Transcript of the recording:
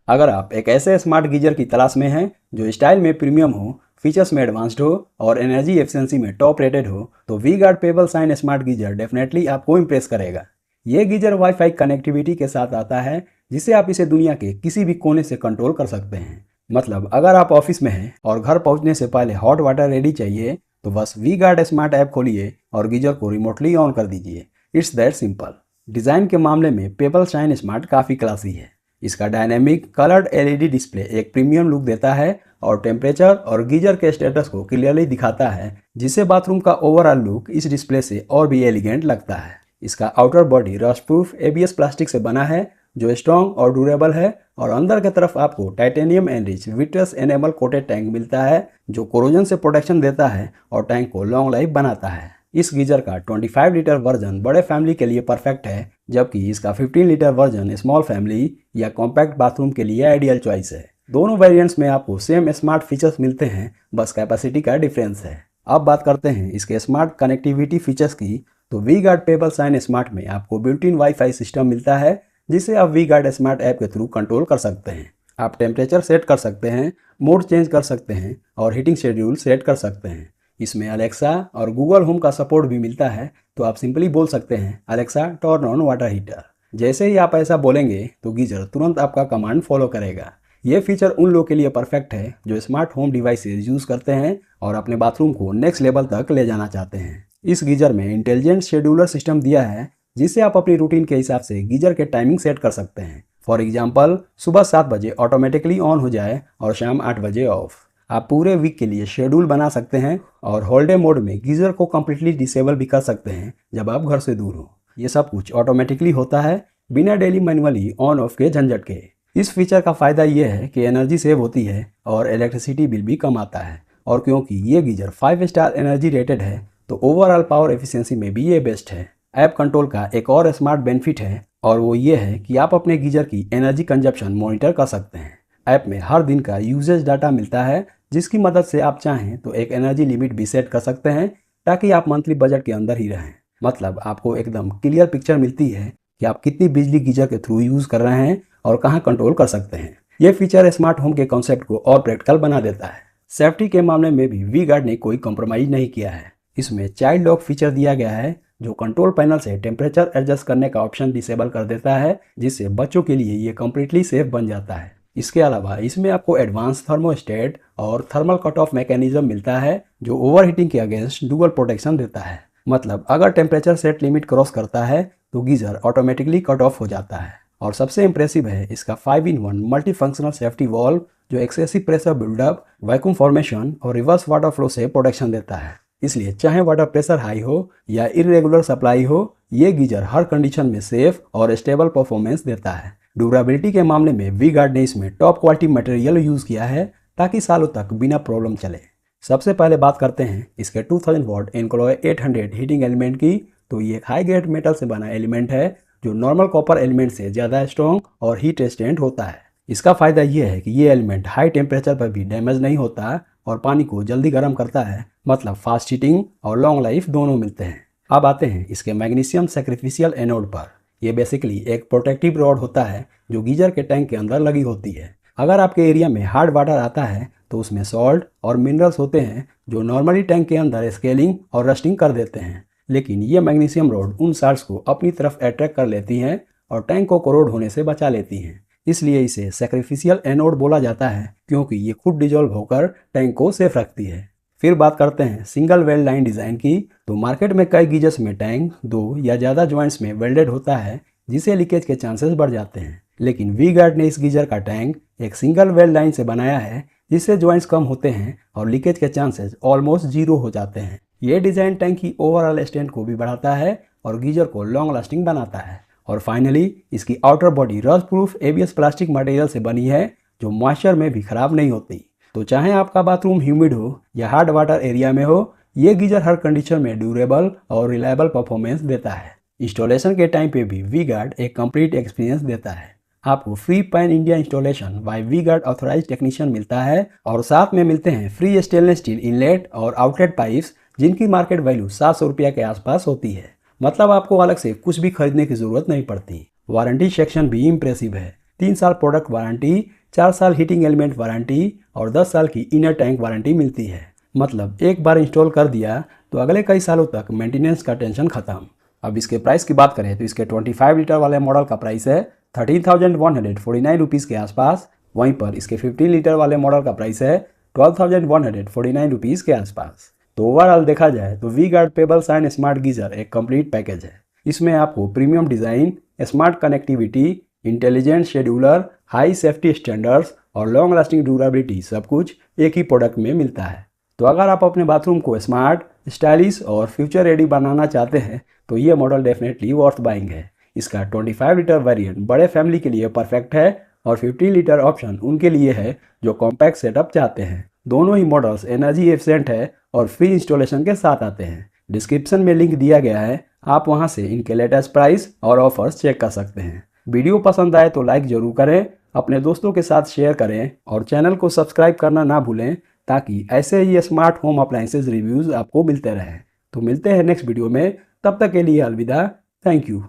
अगर आप एक ऐसे स्मार्ट गीजर की तलाश में हैं जो स्टाइल में प्रीमियम हो, फीचर्स में एडवांस्ड हो और एनर्जी एफिशिएंसी में टॉप रेटेड हो, तो V Guard Pebble Shine Smart geyser definitely आपको इम्प्रेस करेगा। ये गीजर वाईफाई कनेक्टिविटी के साथ आता है, जिससे आप इसे दुनिया के किसी भी कोने से कंट्रोल कर सकते हैं। मतलब अगर आप ऑफिस में हैं और घर पहुंचने से पहले हॉट वाटर रेडी चाहिए, तो बस वी गार्ड स्मार्ट ऐप खोलिए और गीजर को रिमोटली ऑन कर दीजिए। It's that simple. डिज़ाइन के मामले में पेबल शाइन स्मार्ट काफ़ी क्लासी है। इसका डायनेमिक कलर्ड एलईडी डिस्प्ले एक प्रीमियम लुक देता है और टेम्परेचर और गीजर के स्टेटस को क्लियरली दिखाता है, जिससे बाथरूम का ओवरऑल लुक इस डिस्प्ले से और भी एलिगेंट लगता है। इसका outer body rust proof ABS plastic से बना है, जो स्ट्रॉन्ग और ड्यूरेबल है, और अंदर की तरफ आपको titanium enrich vitreous enamel coated tank मिलता है, जो कोरोजन से प्रोटेक्शन देता है और टैंक को लॉन्ग लाइफ बनाता है। इस गीजर का 25 लीटर वर्जन बड़े फैमिली के लिए परफेक्ट है, जबकि इसका 15 लीटर वर्जन स्मॉल फैमिली या कॉम्पैक्ट बाथरूम के लिए आइडियल चॉइस है। दोनों वेरिएंट्स में आपको सेम स्मार्ट फीचर्स मिलते हैं, बस कैपेसिटी का डिफरेंस है। अब बात करते हैं इसके स्मार्ट कनेक्टिविटी फीचर्स की, तो V Guard Pebble Shine Smart में आपको बिल्ट इन वाईफाई सिस्टम मिलता है, जिसे आप वी गार्ड स्मार्ट ऐप के थ्रू कंट्रोल कर सकते हैं। आप टेम्परेचर सेट कर सकते हैं, मोड चेंज कर सकते हैं और हीटिंग शेड्यूल सेट कर सकते हैं। इसमें अलेक्सा और गूगल होम का सपोर्ट भी मिलता है, तो आप सिंपली बोल सकते हैं Alexa turn on water heater. जैसे ही आप ऐसा बोलेंगे तो गीजर तुरंत आपका कमांड फॉलो करेगा। ये फीचर उन लोगों के लिए परफेक्ट है जो स्मार्ट होम डिवाइसेज यूज़ करते हैं और अपने बाथरूम को नेक्स्ट लेवल तक ले जाना चाहते हैं। इस गीजर में इंटेलिजेंट शेड्यूलर सिस्टम दिया है, जिससे आप अपनी रूटीन के हिसाब से गीजर के टाइमिंग सेट कर सकते हैं। फॉर एग्जाम्पल, सुबह 7 बजे ऑटोमेटिकली ऑन हो जाए और शाम 8 बजे ऑफ। आप पूरे वीक के लिए शेड्यूल बना सकते हैं और हॉलिडे मोड में गीजर को कम्प्लीटली डिसेबल भी कर सकते हैं जब आप घर से दूर हो। ये सब कुछ ऑटोमेटिकली होता है, बिना डेली मैनुअली ऑन ऑफ के झंझट के। इस फीचर का फ़ायदा ये है कि एनर्जी सेव होती है और इलेक्ट्रिसिटी बिल भी कम आता है। और क्योंकि ये गीजर 5 स्टार एनर्जी रेटेड है, तो ओवरऑल पावर एफिशिएंसी में भी ये बेस्ट है। ऐप कंट्रोल का एक और स्मार्ट बेनिफिट है, और वो ये है कि आप अपने गीजर की एनर्जी कंजप्शन मॉनिटर कर सकते हैं। ऐप में हर दिन का यूजेज डाटा मिलता है, जिसकी मदद से आप चाहें तो एक एनर्जी लिमिट भी सेट कर सकते हैं, ताकि आप मंथली बजट के अंदर ही रहें। मतलब आपको एकदम क्लियर पिक्चर मिलती है कि आप कितनी बिजली गीजर के थ्रू यूज़ कर रहे हैं और कहाँ कंट्रोल कर सकते हैं। ये फीचर स्मार्ट होम के कॉन्सेप्ट को और प्रैक्टिकल बना देता है। सेफ्टी के मामले में भी वी गार्ड ने कोई कॉम्प्रोमाइज़ नहीं किया है। इसमें चाइल्ड लॉक फीचर दिया गया है, जो कंट्रोल पैनल से टेम्परेचर एडजस्ट करने का ऑप्शन डिसेबल कर देता है, जिससे बच्चों के लिए ये कम्प्लीटली सेफ बन जाता है। इसके अलावा इसमें आपको एडवांस थर्मोस्टेट और थर्मल कट ऑफ मैकेनिज्म मिलता है, जो ओवरहीटिंग के अगेंस्ट डुअल प्रोटेक्शन देता है। मतलब अगर टेम्परेचर सेट लिमिट क्रॉस करता है तो गीजर ऑटोमेटिकली कट ऑफ हो जाता है। और सबसे इंप्रेसिव है इसका 5-in-1 multi functional safety valve, जो excessive pressure buildup, vacuum formation और रिवर्स वाटर फ्लो से प्रोटेक्शन देता है। इसलिए चाहे वाटर प्रेशर हाई हो या इरेगुलर सप्लाई हो, ये गीजर हर कंडीशन में सेफ और स्टेबल परफॉर्मेंस देता है। ड्यूरेबिलिटी के मामले में वी गार्ड ने इसमें टॉप क्वालिटी मटेरियल यूज़ किया है, ताकि सालों तक बिना प्रॉब्लम चले। सबसे पहले बात करते हैं इसके 2000 वाट एनक्लॉय 800 हीटिंग एलिमेंट की। तो ये हाई ग्रेड मेटल से बना एलिमेंट है, जो नॉर्मल कॉपर एलिमेंट से ज़्यादा स्ट्रॉन्ग और हीट रेजिस्टेंट होता है। इसका फ़ायदा ये है कि ये एलिमेंट हाई टेम्परेचर पर भी डैमेज नहीं होता और पानी को जल्दी गर्म करता है। मतलब फास्ट हीटिंग और लॉन्ग लाइफ दोनों मिलते हैं। अब आते हैं इसके मैग्नीशियम सैक्रिफिशियल एनोड पर। ये बेसिकली एक प्रोटेक्टिव रॉड होता है, जो गीजर के टैंक के अंदर लगी होती है। अगर आपके एरिया में हार्ड वाटर आता है तो उसमें सॉल्ट और मिनरल्स होते हैं, जो नॉर्मली टैंक के अंदर स्केलिंग और रस्टिंग कर देते हैं। लेकिन ये मैग्नीशियम रॉड उन साल्ट्स को अपनी तरफ अट्रैक्ट कर लेती हैं और टैंक को कोरोड होने से बचा लेती हैं। इसलिए इसे सैक्रिफिशियल एनोड बोला जाता है, क्योंकि ये खुद डिजोल्व होकर टैंक को सेफ रखती है। फिर बात करते हैं सिंगल वेल्ड लाइन डिज़ाइन की। तो मार्केट में कई गीजर्स में टैंक 2 या ज़्यादा जॉइंट्स में वेल्डेड होता है, जिससे लीकेज के चांसेस बढ़ जाते हैं। लेकिन वी गार्ड ने इस गीजर का टैंक एक सिंगल वेल्ड लाइन से बनाया है, जिससे जॉइंट्स कम होते हैं और लीकेज के चांसेस ऑलमोस्ट जीरो हो जाते हैं। ये डिज़ाइन टैंक की ओवरऑल स्ट्रेंथ को भी बढ़ाता है और गीजर को लॉन्ग लास्टिंग बनाता है। और फाइनली इसकी outer body rust proof ABS plastic material से बनी है, जो मॉइस्चर में भी खराब नहीं होती। तो चाहे आपका बाथरूम ह्यूमिड हो या हार्ड वाटर एरिया में हो, ये गीजर हर कंडीशन में ड्यूरेबल और रिलायबल परफॉर्मेंस देता है। इंस्टॉलेशन के टाइम पे भी वी गार्ड एक कंप्लीट एक्सपीरियंस देता है। आपको free pan India installation by V Guard authorised technician मिलता है, और साथ में मिलते हैं फ्री स्टेनलेस स्टील इनलेट और आउटलेट पाइप्स, जिनकी मार्केट वैल्यू 700 रुपया के आसपास होती है। मतलब आपको अलग से कुछ भी खरीदने की जरूरत नहीं पड़ती। वारंटी सेक्शन भी इम्प्रेसिव है। 3 साल प्रोडक्ट वारंटी, 4 साल हीटिंग एलिमेंट वारंटी और 10 साल की इनर टैंक वारंटी मिलती है। मतलब एक बार इंस्टॉल कर दिया तो अगले कई सालों तक मेंटेनेंस का टेंशन खत्म। अब इसके प्राइस की बात करें तो इसके 25 लीटर वाले मॉडल का प्राइस है 13,149 रुपीज़ के आसपास। वहीं पर इसके 15 लीटर वाले मॉडल का प्राइस है 12,149 रुपीज़ के आसपास। तो ओवरऑल देखा जाए तो V Guard Pebble Shine Smart geyser एक कंप्लीट पैकेज है। इसमें आपको premium design, smart connectivity, intelligent scheduler, high safety standards और लॉन्ग लास्टिंग ड्यूरेबिलिटी सब कुछ एक ही प्रोडक्ट में मिलता है। तो अगर आप अपने बाथरूम को स्मार्ट, स्टाइलिश और फ्यूचर रेडी बनाना चाहते हैं तो ये मॉडल डेफिनेटली वर्थ बाइंग है। इसका 25 लीटर वेरिएंट बड़े फैमिली के लिए परफेक्ट है और 50 लीटर ऑप्शन उनके लिए है जो कॉम्पैक्ट सेटअप चाहते हैं। दोनों ही मॉडल्स एनर्जी एफिशिएंट है और फ्री इंस्टॉलेशन के साथ आते हैं। डिस्क्रिप्शन में लिंक दिया गया है, आप वहां से इनके लेटेस्ट प्राइस और ऑफर्स चेक कर सकते हैं। वीडियो पसंद आए तो लाइक जरूर करें, अपने दोस्तों के साथ शेयर करें और चैनल को सब्सक्राइब करना ना भूलें ताकि ऐसे ही स्मार्ट होम अप्लायंसेज रिव्यूज़ आपको मिलते रहें। तो मिलते हैं नेक्स्ट वीडियो में, तब तक के लिए अलविदा। Thank you.